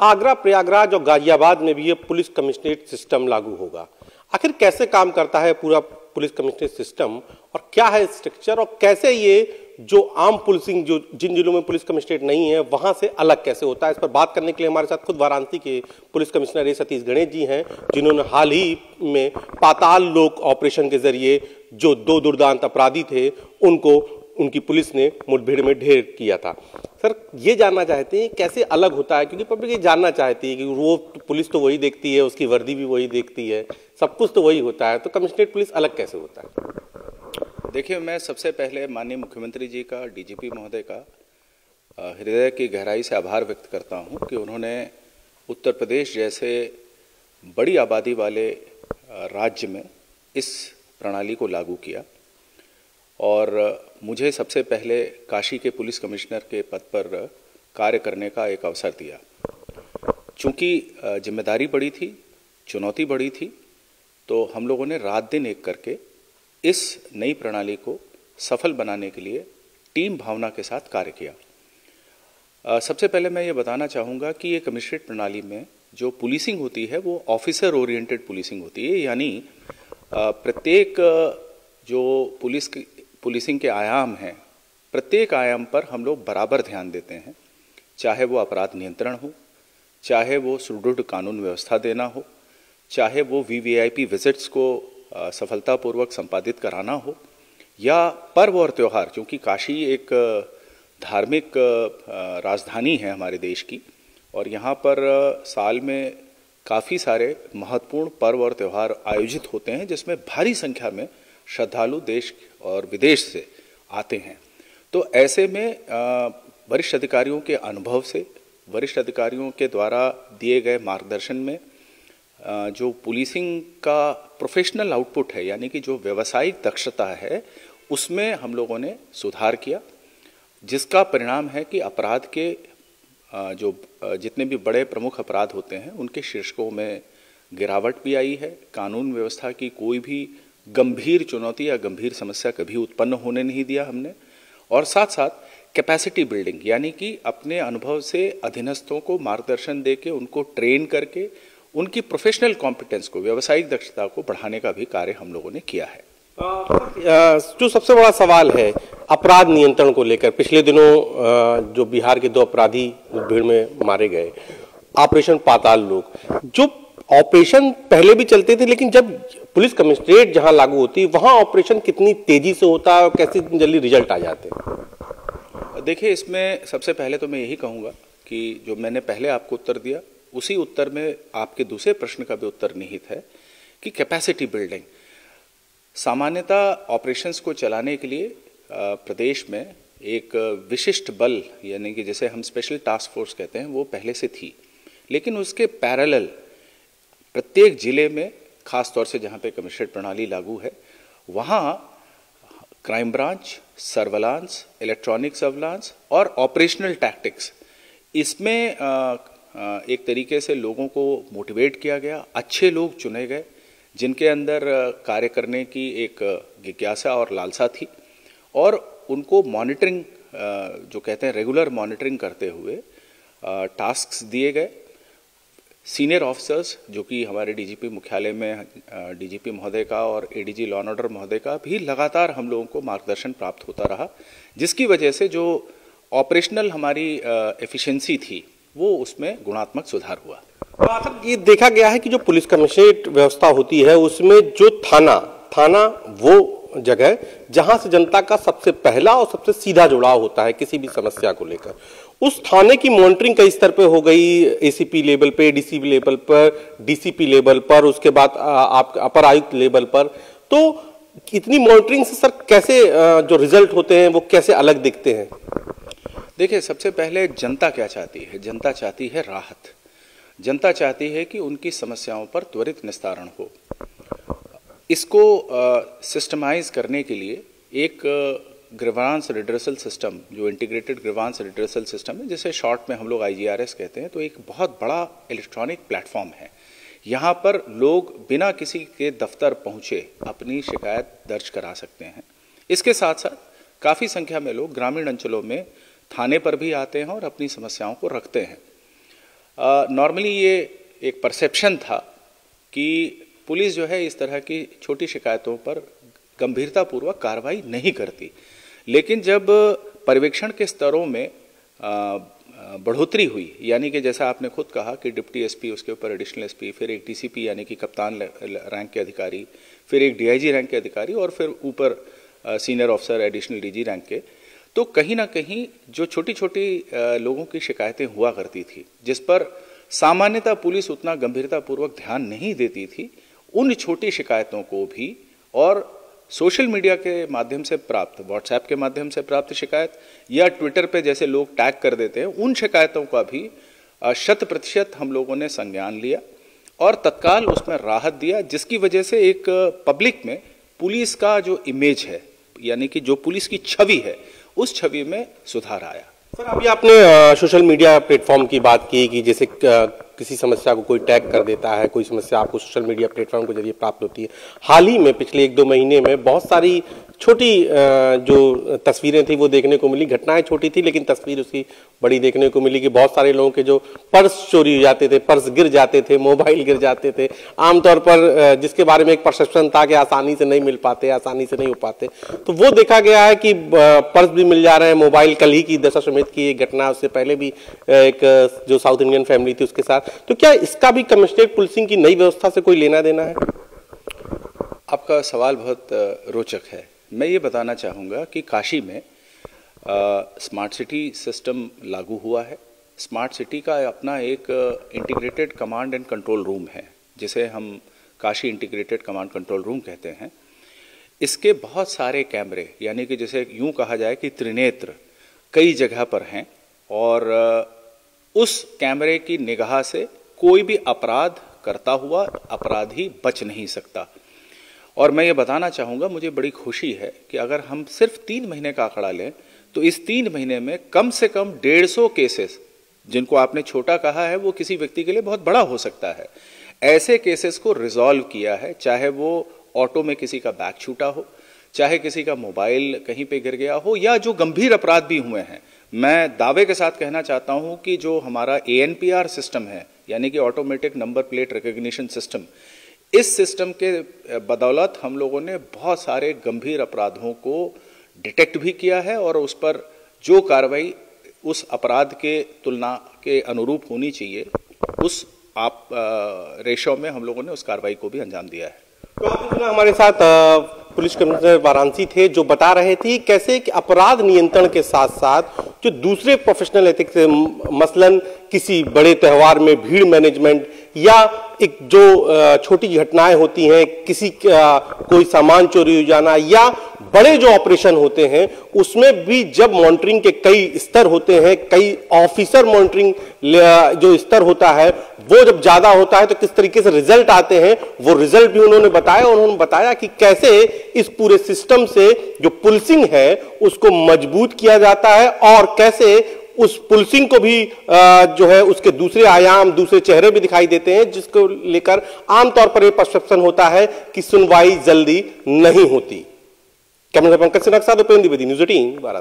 आगरा, प्रयागराज और गाजियाबाद में भी ये पुलिस कमिश्नरेट सिस्टम लागू होगा। आखिर कैसे काम करता है पूरा पुलिस कमिश्नरेट सिस्टम और क्या है स्ट्रक्चर और कैसे ये जो आम पुलिसिंग जो जिन जिलों में पुलिस कमिश्नरेट नहीं है वहां से अलग कैसे होता है, इस पर बात करने के लिए हमारे साथ खुद वाराणसी के पुलिस कमिश्नर ए सतीश गणेश जी हैं, जिन्होंने हाल ही में पाताल लोक ऑपरेशन के जरिए जो 2 दुर्दांत अपराधी थे उनको उनकी पुलिस ने मुठभेड़ में ढेर किया था। सर, ये जानना चाहते हैं कैसे अलग होता है, क्योंकि पब्लिक ये जानना चाहती है कि वो पुलिस तो वही देखती है, उसकी वर्दी भी वही देखती है, सब कुछ तो वही होता है, तो कमिश्नरेट पुलिस अलग कैसे होता है? देखिए, मैं सबसे पहले माननीय मुख्यमंत्री जी का, डीजीपी महोदय का हृदय की गहराई से आभार व्यक्त करता हूं कि उन्होंने उत्तर प्रदेश जैसे बड़ी आबादी वाले राज्य में इस प्रणाली को लागू किया और मुझे सबसे पहले काशी के पुलिस कमिश्नर के पद पर कार्य करने का एक अवसर दिया। चूंकि जिम्मेदारी बड़ी थी, चुनौती बड़ी थी, तो हम लोगों ने रात दिन एक करके इस नई प्रणाली को सफल बनाने के लिए टीम भावना के साथ कार्य किया। सबसे पहले मैं ये बताना चाहूँगा कि ये कमिश्नरेट प्रणाली में जो पुलिसिंग होती है वो ऑफिसर ओरिएंटेड पुलिसिंग होती है, यानी प्रत्येक जो पुलिसिंग के आयाम हैं, प्रत्येक आयाम पर हम लोग बराबर ध्यान देते हैं, चाहे वो अपराध नियंत्रण हो, चाहे वो सुदृढ़ कानून व्यवस्था देना हो, चाहे वो वीवीआईपी विजिट्स को सफलतापूर्वक संपादित कराना हो, या पर्व और त्यौहार, क्योंकि काशी एक धार्मिक राजधानी है हमारे देश की और यहाँ पर साल में काफ़ी सारे महत्वपूर्ण पर्व और त्यौहार आयोजित होते हैं जिसमें भारी संख्या में श्रद्धालु देश और विदेश से आते हैं। तो ऐसे में वरिष्ठ अधिकारियों के अनुभव से, वरिष्ठ अधिकारियों के द्वारा दिए गए मार्गदर्शन में जो पुलिसिंग का प्रोफेशनल आउटपुट है, यानी कि जो व्यावसायिक दक्षता है, उसमें हम लोगों ने सुधार किया, जिसका परिणाम है कि अपराध के जो जितने भी बड़े प्रमुख अपराध होते हैं उनके शीर्षकों में गिरावट भी आई है। कानून व्यवस्था की कोई भी गंभीर चुनौती या गंभीर समस्या कभी उत्पन्न होने नहीं दिया हमने। और साथ साथ कैपेसिटी बिल्डिंग, यानी कि अपने अनुभव से अधीनस्थों को मार्गदर्शन देके, उनको ट्रेन करके उनकी प्रोफेशनल कॉम्पिटेंस को, व्यावसायिक दक्षता को बढ़ाने का भी कार्य हम लोगों ने किया है। जो सबसे बड़ा सवाल है अपराध नियंत्रण को लेकर, पिछले दिनों जो बिहार के 2 अपराधी भीड़ में मारे गए, ऑपरेशन पाताल लोक, जो ऑपरेशन पहले भी चलते थे, लेकिन जब पुलिस कमिश्नरेट जहां लागू होती है वहां ऑपरेशन कितनी तेजी से होता है और कैसे जल्दी रिजल्ट आ जाते हैं? देखिए, इसमें सबसे पहले तो मैं यही कहूँगा कि जो मैंने पहले आपको उत्तर दिया, उसी उत्तर में आपके दूसरे प्रश्न का भी उत्तर निहित है कि कैपेसिटी बिल्डिंग। सामान्यतः ऑपरेशंस को चलाने के लिए प्रदेश में एक विशिष्ट बल, यानी कि जैसे हम स्पेशल टास्क फोर्स कहते हैं, वो पहले से थी, लेकिन उसके पैरेलल प्रत्येक जिले में, खास तौर से जहाँ पे कमिश्नरेट प्रणाली लागू है, वहाँ crime branch, surveillance, electronic surveillance और ऑपरेशनल टैक्टिक्स, इसमें एक तरीके से लोगों को मोटिवेट किया गया। अच्छे लोग चुने गए जिनके अंदर कार्य करने की एक जिज्ञासा और लालसा थी, और उनको मॉनिटरिंग, जो कहते हैं रेगुलर मॉनिटरिंग करते हुए टास्क्स दिए गए। सीनियर ऑफिसर्स, जो कि हमारे डीजीपी मुख्यालय में डीजीपी महोदय का और एडीजी लॉ एंड ऑर्डर महोदय का भी लगातार हम लोगों को मार्गदर्शन प्राप्त होता रहा, जिसकी वजह से जो ऑपरेशनल हमारी एफिशिएंसी थी वो उसमें गुणात्मक सुधार हुआ। ये देखा गया है कि जो पुलिस कमिश्नरेट व्यवस्था होती है उसमें जो थाना वो जगह जहां से जनता का सबसे पहला और सबसे सीधा जुड़ाव होता है किसी भी समस्या को लेकर, उस थाने की मॉनिटरिंग कई स्तर पे हो गई, एसीपी लेवल पे, डीसीपी लेवल पर, डीसीपी लेवल पर, उसके बाद आप अपर आयुक्त लेवल पर। तो इतनी मॉनिटरिंग से सर कैसे जो रिजल्ट होते हैं वो कैसे अलग दिखते हैं? देखिए, सबसे पहले जनता क्या चाहती है? जनता चाहती है राहत। जनता चाहती है कि उनकी समस्याओं पर त्वरित निस्तारण हो। इसको सिस्टमाइज करने के लिए एक ग्रीवांस रिड्रेसल सिस्टम, जो इंटीग्रेटेड ग्रीवांस रिड्रेसल सिस्टम है, जिसे शॉर्ट में हम लोग IGRS कहते हैं, तो एक बहुत बड़ा इलेक्ट्रॉनिक प्लेटफॉर्म है। यहाँ पर लोग बिना किसी के दफ्तर पहुँचे अपनी शिकायत दर्ज करा सकते हैं। इसके साथ साथ काफ़ी संख्या में लोग ग्रामीण अंचलों में थाने पर भी आते हैं और अपनी समस्याओं को रखते हैं। नॉर्मली ये एक परसेप्शन था कि पुलिस जो है इस तरह की छोटी शिकायतों पर गंभीरतापूर्वक कार्रवाई नहीं करती, लेकिन जब पर्यवेक्षण के स्तरों में बढ़ोतरी हुई, यानी कि जैसा आपने खुद कहा कि डिप्टी एसपी, उसके ऊपर एडिशनल एसपी, फिर एक डीसीपी यानी कि कप्तान रैंक के अधिकारी, फिर एक डीआईजी रैंक के अधिकारी और फिर ऊपर senior officer additional DG rank के, तो कहीं ना कहीं जो छोटी छोटी लोगों की शिकायतें हुआ करती थी जिस पर सामान्यतः पुलिस उतना गंभीरतापूर्वक ध्यान नहीं देती थी, उन छोटी शिकायतों को भी और सोशल मीडिया के माध्यम से प्राप्त, व्हाट्सएप के माध्यम से प्राप्त शिकायत या ट्विटर पे जैसे लोग टैग कर देते हैं, उन शिकायतों का भी 100% हम लोगों ने संज्ञान लिया और तत्काल उसमें राहत दिया, जिसकी वजह से एक पब्लिक में पुलिस का जो इमेज है, यानी कि जो पुलिस की छवि है, उस छवि में सुधार आया। सर, अभी आपने सोशल मीडिया प्लेटफॉर्म की बात की कि जैसे किसी समस्या को कोई टैग कर देता है, कोई समस्या आपको सोशल मीडिया प्लेटफॉर्म के जरिए प्राप्त होती है। हाल ही में पिछले 1-2 महीने में बहुत सारी छोटी जो तस्वीरें थी वो देखने को मिली, घटनाएं छोटी थी लेकिन तस्वीर उसकी बड़ी देखने को मिली कि बहुत सारे लोगों के जो पर्स चोरी हो जाते थे, पर्स गिर जाते थे, मोबाइल गिर जाते थे, आमतौर पर जिसके बारे में एक परसेप्शन था कि आसानी से नहीं मिल पाते, आसानी से नहीं हो पाते, तो वो देखा गया है कि पर्स भी मिल जा रहे हैं, मोबाइल। कल ही की दशा समेत की एक घटना, उससे पहले भी एक जो साउथ इंडियन फैमिली थी उसके साथ, तो क्या इसका भी कमिश्नरेट पुलिसिंग की नई व्यवस्था से कोई लेना देना है? आपका सवाल बहुत रोचक है। मैं ये बताना चाहूँगा कि काशी में स्मार्ट सिटी सिस्टम लागू हुआ है। स्मार्ट सिटी का अपना एक integrated command and control room है, जिसे हम Kashi integrated command control room कहते हैं। इसके बहुत सारे कैमरे, यानी कि जैसे यूं कहा जाए कि त्रिनेत्र कई जगह पर हैं और उस कैमरे की निगाह से कोई भी अपराध करता हुआ अपराधी बच नहीं सकता। और मैं ये बताना चाहूँगा, मुझे बड़ी खुशी है कि अगर हम सिर्फ 3 महीने का आंकड़ा लें तो इस 3 महीने में कम से कम 150 केसेस, जिनको आपने छोटा कहा है वो किसी व्यक्ति के लिए बहुत बड़ा हो सकता है, ऐसे केसेस को रिजॉल्व किया है। चाहे वो ऑटो में किसी का बैग छूटा हो, चाहे किसी का मोबाइल कहीं पे गिर गया हो, या जो गंभीर अपराध भी हुए हैं। मैं दावे के साथ कहना चाहता हूं कि जो हमारा ANPR सिस्टम है, यानी कि automatic number plate recognition system, इस सिस्टम के बदौलत हम लोगों ने बहुत सारे गंभीर अपराधों को डिटेक्ट भी किया है और उस पर जो कार्रवाई उस अपराध के तुलना के अनुरूप होनी चाहिए, उस रेशो में हम लोगों ने उस कार्रवाई को भी अंजाम दिया है। तो आपने सुना हमारे साथ पुलिस कमिश्नर वाराणसी थे, जो बता रहे थे कैसे कि अपराध नियंत्रण के साथ साथ जो दूसरे प्रोफेशनल एथिक्स, मसलन किसी बड़े त्योहार में भीड़ मैनेजमेंट या एक जो छोटी घटनाएं होती हैं, किसी कोई सामान चोरी हो जाना या बड़े जो ऑपरेशन होते हैं, उसमें भी जब मॉनिटरिंग के कई स्तर होते हैं, कई ऑफिसर मॉनिटरिंग जो स्तर होता है वो जब ज्यादा होता है तो किस तरीके से रिजल्ट आते हैं, वो रिजल्ट भी उन्होंने बताया। उन्होंने बताया कि कैसे इस पूरे सिस्टम से जो पुलिसिंग है उसको मजबूत किया जाता है और कैसे उस पुलिसिंग को भी जो है उसके दूसरे आयाम, दूसरे चेहरे भी दिखाई देते हैं, जिसको लेकर आमतौर पर यह परसेप्शन होता है कि सुनवाई जल्दी नहीं होती। कैमरा पंकज सिन्हा के साथ उपेंद्र द्विवेदी, न्यूज़ 18 वाराणसी।